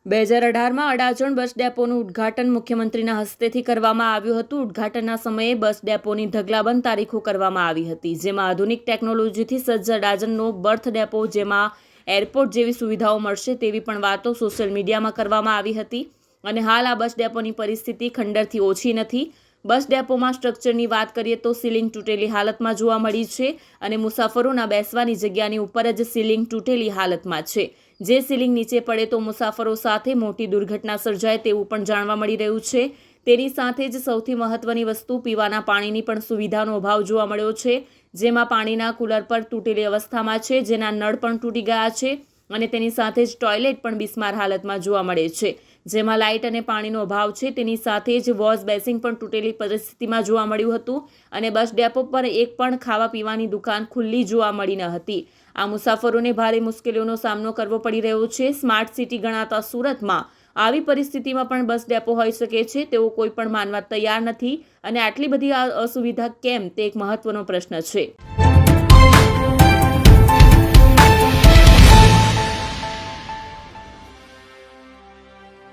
2018માં અડાજણ બસ ડેપોનું ઉદ્ઘાટન મુખ્યમંત્રીના હસ્તેથી કરવામાં આવ્યું હતું। ઉદ્ઘાટનના સમયે બસ ડેપોની ઢગલાબંધ તારીખો કરવામાં આવી હતી, જેમાં આધુનિક ટેકનોલોજીથી સજ્જ અડાજણનો બર્થ ડેપો, જેમાં એરપોર્ટ જેવી સુવિધાઓ મળશે તેવી પણ વાતો સોશિયલ મીડિયામાં કરવામાં આવી હતી। અને હાલ આ બસ ડેપોની પરિસ્થિતિ ખંડરથી ઓછી નથી। બસ ડેપોમાં સ્ટ્રક્ચરની વાત કરીએ તો સીલિંગ તૂટેલી હાલતમાં જોવા મળી છે અને મુસાફરોના બેસવાની જગ્યાની ઉપર જ સીલિંગ તૂટેલી હાલતમાં છે। જે સીલિંગ નીચે પડે તો મુસાફરો સાથે મોટી દુર્ઘટના સર્જાય તેવું પણ જાણવા મળી રહ્યું છે। તેની સાથે જ સૌથી મહત્વની વસ્તુ પીવાના પાણીની પણ સુવિધાનો અભાવ જોવા મળ્યો છે, જેમાં પાણીના કુલર પર તૂટેલી અવસ્થામાં છે, જેના નળ પણ તૂટી ગયા છે અને તેની સાથે જ ટોયલેટ પણ બિસ્માર હાલતમાં જોવા મળે છે, જેમાં લાઇટ અને પાણીનો અભાવ છે। તેની સાથે જ વોશ બેસિંગ પણ તૂટેલી પરિસ્થિતિમાં જોવા મળ્યું હતું અને બસ ડેપો પર એક પણ ખાવા પીવાની દુકાન ખુલ્લી જોવા મળી ન હતી। આ મુસાફરોને ભારે મુશ્કેલીઓનો સામનો કરવો પડી રહ્યો છે। સ્માર્ટ સિટી ગણાતા સુરતમાં આવી પરિસ્થિતિમાં પણ બસ ડેપો હોઈ શકે છે તેવું કોઈ પણ માનવા તૈયાર નથી અને આટલી બધી અસુવિધા કેમ તે એક મહત્વનો પ્રશ્ન છે।